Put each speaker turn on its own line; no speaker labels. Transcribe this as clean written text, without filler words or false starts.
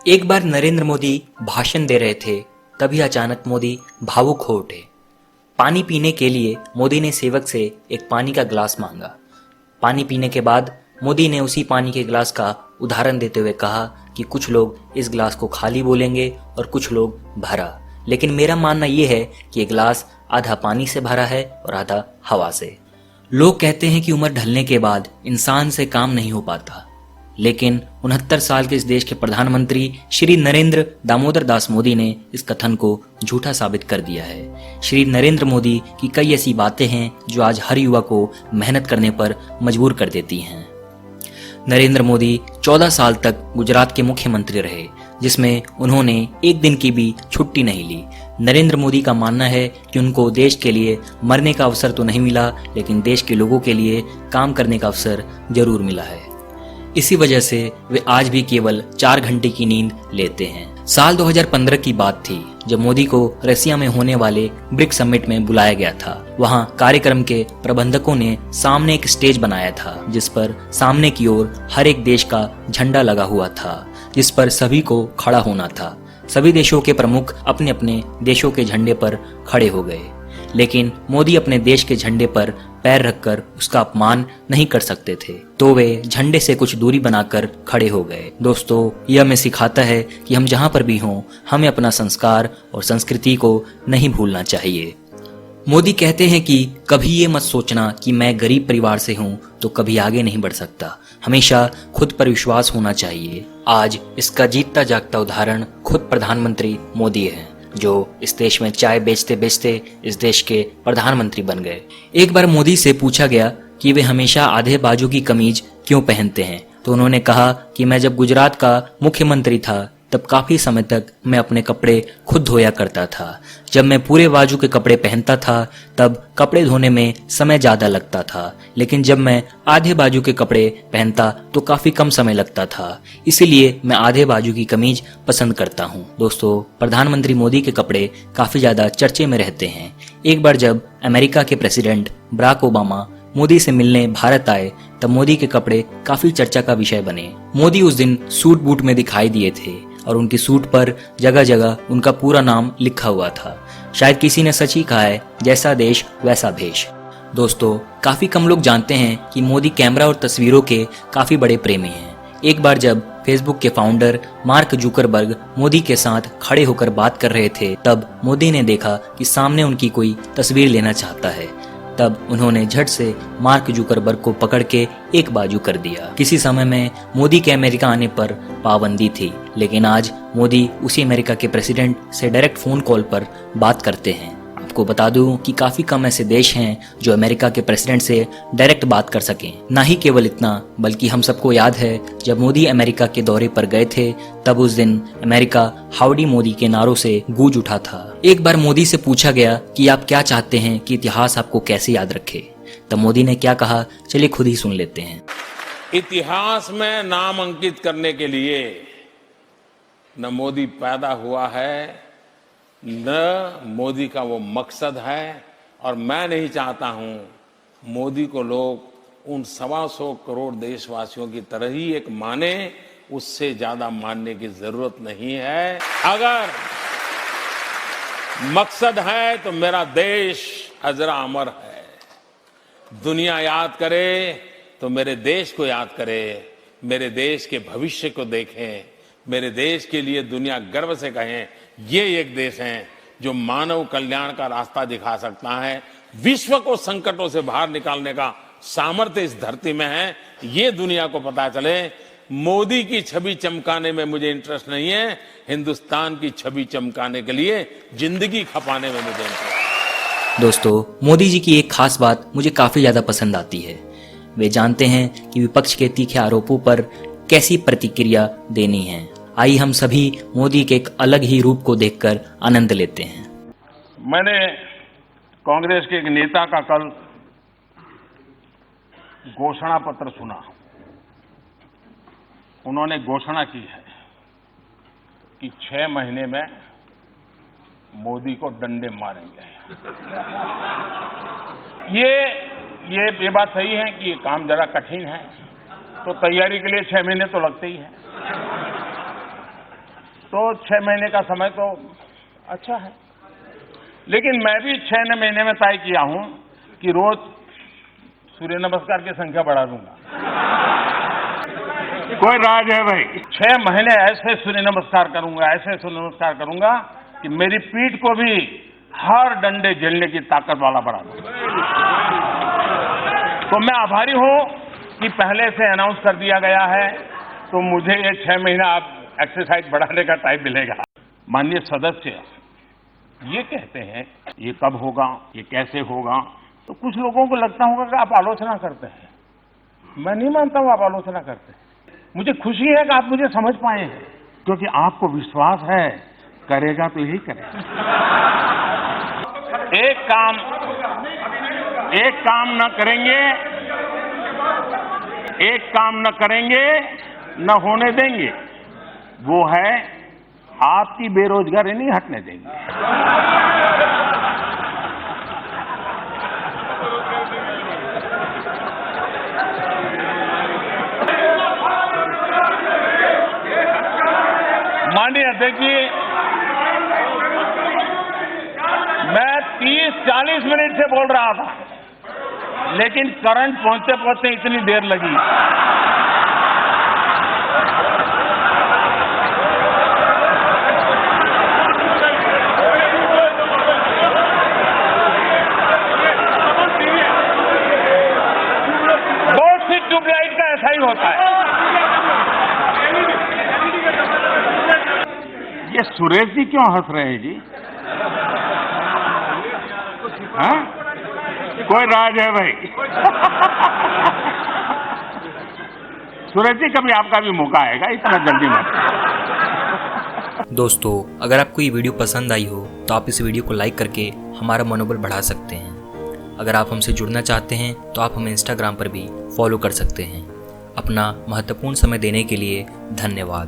एक बार नरेंद्र मोदी भाषण दे रहे थे, तभी अचानक मोदी भावुक हो उठे। पानी पीने के लिए मोदी ने सेवक से एक पानी का गिलास मांगा। पानी पीने के बाद मोदी ने उसी पानी के गिलास का उदाहरण देते हुए कहा कि कुछ लोग इस गिलास को खाली बोलेंगे और कुछ लोग भरा, लेकिन मेरा मानना यह है कि ये गिलास आधा पानी से भरा है और आधा हवा से। लोग कहते हैं कि उम्र ढलने के बाद इंसान से काम नहीं हो पाता, लेकिन 69 साल के इस देश के प्रधानमंत्री श्री नरेंद्र दामोदर दास मोदी ने इस कथन को झूठा साबित कर दिया है। श्री नरेंद्र मोदी की कई ऐसी बातें हैं जो आज हर युवा को मेहनत करने पर मजबूर कर देती हैं। नरेंद्र मोदी 14 साल तक गुजरात के मुख्यमंत्री रहे, जिसमें उन्होंने एक दिन की भी छुट्टी नहीं ली। नरेंद्र मोदी का मानना है कि उनको देश के लिए मरने का अवसर तो नहीं मिला, लेकिन देश के लोगों के लिए काम करने का अवसर जरूर मिला है। इसी वजह से वे आज भी केवल 4 घंटे की नींद लेते हैं। साल 2015 की बात थी जब मोदी को रसिया में होने वाले ब्रिक्स समिट में बुलाया गया था। वहां कार्यक्रम के प्रबंधकों ने सामने एक स्टेज बनाया था, जिस पर सामने की ओर हर एक देश का झंडा लगा हुआ था, जिस पर सभी को खड़ा होना था। सभी देशों के प्रमुख अपने अपने देशों के झंडे पर खड़े हो गए, लेकिन मोदी अपने देश के झंडे पर पैर रखकर उसका अपमान नहीं कर सकते थे, तो वे झंडे से कुछ दूरी बनाकर खड़े हो गए। दोस्तों, यह हमें सिखाता है कि हम जहां पर भी हों, हमें अपना संस्कार और संस्कृति को नहीं भूलना चाहिए। मोदी कहते हैं कि कभी ये मत सोचना कि मैं गरीब परिवार से हूं तो कभी आगे नहीं बढ़ सकता। हमेशा खुद पर विश्वास होना चाहिए। आज इसका जीतता जागता उदाहरण खुद प्रधानमंत्री मोदी हैं, जो इस देश में चाय बेचते बेचते इस देश के प्रधानमंत्री बन गए। एक बार मोदी से पूछा गया कि वे हमेशा आधे बाजू की कमीज क्यों पहनते हैं, तो उन्होंने कहा कि मैं जब गुजरात का मुख्यमंत्री था तब काफी समय तक मैं अपने कपड़े खुद धोया करता था। जब मैं पूरे बाजू के कपड़े पहनता था तब कपड़े धोने में समय ज्यादा लगता था, लेकिन जब मैं आधे बाजू के कपड़े पहनता तो काफी कम समय लगता था। इसीलिए मैं आधे बाजू की कमीज पसंद करता हूँ। दोस्तों, प्रधानमंत्री मोदी के कपड़े काफी ज्यादा चर्चे में रहते हैं। एक बार जब अमेरिका के प्रेसिडेंट बराक ओबामा मोदी से मिलने भारत आए तब मोदी के कपड़े काफी चर्चा का विषय बने। मोदी उस दिन सूट बूट में दिखाई दिए थे और उनकी सूट पर जगह जगह उनका पूरा नाम लिखा हुआ था। शायद किसी ने सच ही कहा है, जैसा देश वैसा भेष। दोस्तों, काफी कम लोग जानते हैं कि मोदी कैमरा और तस्वीरों के काफी बड़े प्रेमी हैं। एक बार जब फेसबुक के फाउंडर मार्क जुकरबर्ग मोदी के साथ खड़े होकर बात कर रहे थे, तब मोदी ने देखा कि सामने उनकी कोई तस्वीर लेना चाहता है। तब उन्होंने झट से मार्क जुकरबर्ग को पकड़ के एक बाजू कर दिया। किसी समय में मोदी के अमेरिका आने पर पाबंदी थी, लेकिन आज मोदी उसी अमेरिका के प्रेसिडेंट से डायरेक्ट फोन कॉल पर बात करते हैं। आपको बता दूं कि काफी कम ऐसे देश हैं जो अमेरिका के प्रेसिडेंट से डायरेक्ट बात कर सकें। ना ही केवल इतना, बल्कि हम सबको याद है जब मोदी अमेरिका के दौरे पर गए थे, तब उस दिन अमेरिका हाउडी मोदी के नारों से गूंज उठा था। एक बार मोदी से पूछा गया कि आप क्या चाहते हैं कि इतिहास आपको कैसे याद रखे, तब मोदी ने क्या कहा, चलिए खुद ही सुन लेते हैं।
इतिहास में नाम अंकित करने के लिए न मोदी पैदा हुआ है, न मोदी का वो मकसद है, और मैं नहीं चाहता हूं मोदी को लोग उन 125 करोड़ देशवासियों की तरह ही एक माने। उससे ज्यादा मानने की जरूरत नहीं है। अगर मकसद है तो मेरा देश अजरा अमर है। दुनिया याद करे तो मेरे देश को याद करे, मेरे देश के भविष्य को देखें, मेरे देश के लिए दुनिया गर्व से कहें, ये एक देश है जो मानव कल्याण का रास्ता दिखा सकता है। विश्व को संकटों से बाहर निकालने का सामर्थ्य इस धरती में है। ये दुनिया को पता चले। मोदी की छवि चमकाने में मुझे इंटरेस्ट नहीं है, हिंदुस्तान की छवि चमकाने के लिए जिंदगी खपाने में मुझे इंटरेस्ट है।
दोस्तों, मोदी जी की एक खास बात मुझे काफी ज्यादा पसंद आती है। वे जानते हैं कि विपक्ष के तीखे आरोपों पर कैसी प्रतिक्रिया देनी है। आइए हम सभी मोदी के एक अलग ही रूप को देखकर आनंद लेते हैं।
मैंने कांग्रेस के एक नेता का कल घोषणा पत्र सुना। उन्होंने घोषणा की है कि 6 महीने में मोदी को डंडे मारेंगे। ये बात सही है कि ये काम जरा कठिन है, तो तैयारी के लिए 6 महीने तो लगते ही हैं।
तो 6 महीने का समय तो अच्छा है, लेकिन मैं भी 6 महीने में तय किया हूं कि रोज सूर्य नमस्कार की संख्या बढ़ा दूंगा। कोई राज है भाई? 6 महीने ऐसे सूर्य नमस्कार करूंगा, ऐसे सूर्य नमस्कार करूंगा कि मेरी पीठ को भी हर डंडे झेलने की ताकत वाला बना दूंगा। तो मैं आभारी हूं कि पहले से अनाउंस कर दिया गया है, तो मुझे ये 6 महीना आप एक्सरसाइज बढ़ाने का टाइम मिलेगा। माननीय सदस्य ये कहते हैं ये कब होगा, ये कैसे होगा, तो कुछ लोगों को लगता होगा कि आप आलोचना करते हैं। मैं नहीं मानता हूं आप आलोचना करते हैं। मुझे खुशी है कि आप मुझे समझ पाए हैं, क्योंकि आपको विश्वास है करेगा तो यही करेगा। एक काम न करेंगे न होने देंगे, वो है आपकी बेरोजगारी नहीं हटने देंगे। माननीय अध्यक्ष जी, मैं 30-40 मिनट से बोल रहा था, लेकिन करंट पहुंचते पहुंचते इतनी देर लगी। बहुत सी ट्यूबलाइट का ऐसा ही होता है। ये सुरेश जी क्यों हंस रहे हैं जी? हाँ? कोई राज है भाई? सुरेश जी कभी आपका भी मौका आएगा, इतना जल्दी मत।
दोस्तों, अगर आपको ये वीडियो पसंद आई हो तो आप इस वीडियो को लाइक करके हमारा मनोबल बढ़ा सकते हैं। अगर आप हमसे जुड़ना चाहते हैं तो आप हमें इंस्टाग्राम पर भी फॉलो कर सकते हैं। अपना महत्वपूर्ण समय देने के लिए धन्यवाद।